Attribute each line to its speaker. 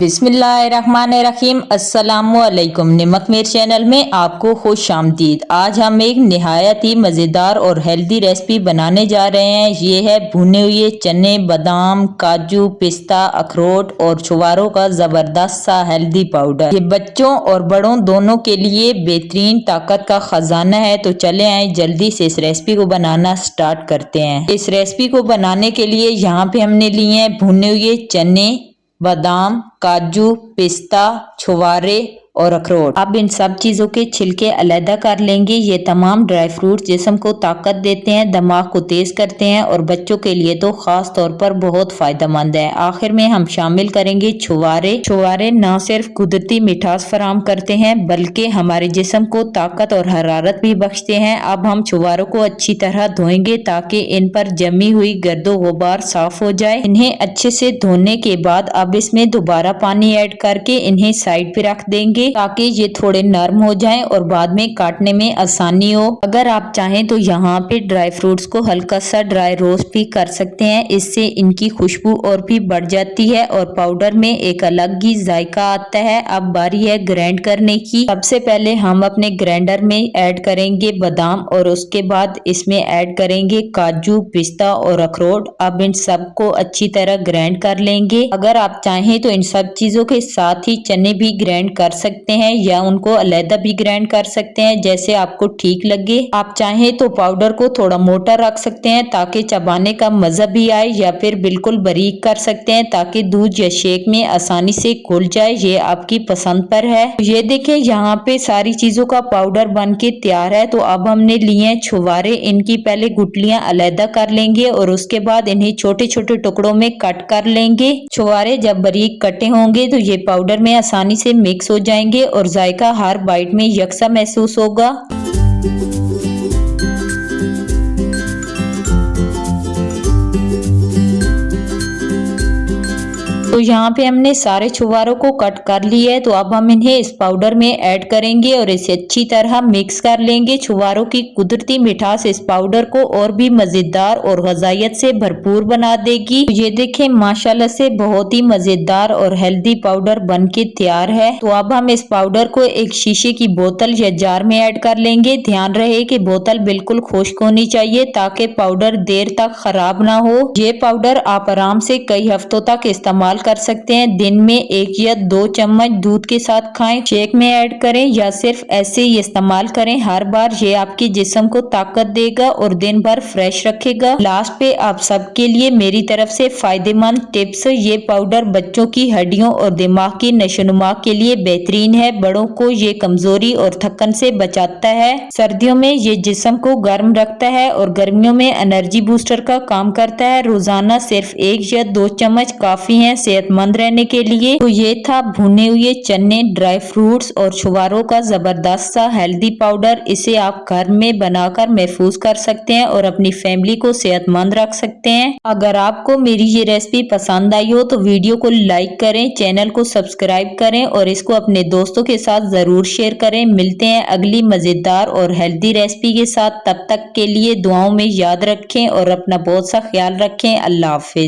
Speaker 1: बिस्मिल्लाहिर्रहमानिर्रहीम। अस्सलामुअलैकुम। निमक मेर चैनल में आपको खुश आमदीद। आज हम एक निहायत ही मज़ेदार और हेल्दी रेसिपी बनाने जा रहे हैं। ये है भुने हुए चने, बादाम, काजू, पिस्ता, अखरोट और छुवारों का ज़बरदस्त सा हेल्दी पाउडर। ये बच्चों और बड़ों दोनों के लिए बेहतरीन ताकत का खजाना है। तो चले आए जल्दी से इस रेसिपी को बनाना स्टार्ट करते हैं। इस रेसिपी को बनाने के लिए यहाँ पे हमने लिए हैं भुने हुए चने, बादाम, काजू, पिस्ता, छुवारे और अखरोट। अब इन सब चीज़ों के छिलके अलहदा कर लेंगे। ये तमाम ड्राई फ्रूट जिस्म को ताकत देते हैं, दिमाग को तेज करते हैं और बच्चों के लिए तो खास तौर पर बहुत फायदेमंद है। आखिर में हम शामिल करेंगे छुवारे। छुवारे न सिर्फ कुदरती मिठास फराम करते हैं बल्कि हमारे जिस्म को ताकत और हरारत भी बख्शते हैं। अब हम छुवारों को अच्छी तरह धोएंगे ताकि इन पर जमी हुई गर्दो गुबार साफ हो जाए। इन्हें अच्छे से धोने के बाद अब इसमें दोबारा पानी ऐड करके इन्हें साइड पे रख देंगे ताकि ये थोड़े नरम हो जाएं और बाद में काटने में आसानी हो। अगर आप चाहें तो यहाँ पे ड्राई फ्रूट्स को हल्का सा ड्राई रोस्ट भी कर सकते हैं, इससे इनकी खुशबू और भी बढ़ जाती है और पाउडर में एक अलग ही जायका आता है। अब बारी है ग्राइंड करने की। सबसे पहले हम अपने ग्राइंडर में ऐड करेंगे बादाम और उसके बाद इसमें ऐड करेंगे काजू, पिस्ता और अखरोट। अब इन सबको अच्छी तरह ग्राइंड कर लेंगे। अगर आप चाहें तो इन सब चीजों के साथ ही चने भी ग्राइंड कर सकते हैं या उनको अलहदा भी ग्राइंड कर सकते हैं, जैसे आपको ठीक लगे। आप चाहें तो पाउडर को थोड़ा मोटा रख सकते हैं ताकि चबाने का मजा भी आए, या फिर बिल्कुल बारीक कर सकते हैं ताकि दूध या शेक में आसानी से घुल जाए। ये आपकी पसंद पर है। ये देखें यहाँ पे सारी चीजों का पाउडर बन के तैयार है। तो अब हमने लिए हैं छुवारे। इनकी पहले गुठलियां अलहदा कर लेंगे और उसके बाद इन्हें छोटे छोटे टुकड़ों में कट कर लेंगे। छुवारे जब बारीक कटे होंगे तो ये पाउडर में आसानी से मिक्स हो जाएंगे और जायका हर बाइट में यकसा महसूस होगा। तो यहाँ पे हमने सारे छुवारों को कट कर लिया है। तो अब हम इन्हें इस पाउडर में ऐड करेंगे और इसे अच्छी तरह मिक्स कर लेंगे। छुवारों की कुदरती मिठास इस पाउडर को और भी मजेदार और ग़िज़ाइयत से भरपूर बना देगी। तो ये देखें माशाल्लाह से बहुत ही मजेदार और हेल्दी पाउडर बन के तैयार है। तो अब हम इस पाउडर को एक शीशे की बोतल या जार में ऐड कर लेंगे। ध्यान रहे कि बोतल बिल्कुल खुश्क होनी चाहिए ताकि पाउडर देर तक खराब ना हो। ये पाउडर आप आराम से कई हफ्तों तक इस्तेमाल कर सकते हैं। दिन में 1 या 2 चम्मच दूध के साथ खाएं, शेक में ऐड करें या सिर्फ ऐसे ही इस्तेमाल करें। हर बार ये आपके जिस्म को ताकत देगा और दिन भर फ्रेश रखेगा। लास्ट पे आप सबके लिए मेरी तरफ से फायदेमंद टिप्स। ये पाउडर बच्चों की हड्डियों और दिमाग की नशोनुमा के लिए बेहतरीन है। बड़ों को ये कमजोरी और थकन से बचाता है। सर्दियों में ये जिस्म को गर्म रखता है और गर्मियों में एनर्जी बूस्टर का काम करता है। रोजाना सिर्फ 1 या 2 चम्मच काफी है सेहतमंद रहने के लिए। तो ये था भुने हुए चने, ड्राई फ्रूट्स और छुवारों का जबरदस्त सा हेल्दी पाउडर। इसे आप घर में बनाकर महफूज कर सकते हैं और अपनी फैमिली को सेहतमंद रख सकते हैं। अगर आपको मेरी ये रेसिपी पसंद आई हो तो वीडियो को लाइक करें, चैनल को सब्सक्राइब करें और इसको अपने दोस्तों के साथ जरूर शेयर करें। मिलते हैं अगली मजेदार और हेल्दी रेसिपी के साथ। तब तक के लिए दुआओं में याद रखें और अपना बहुत सा ख्याल रखें। अल्लाह हाफिज।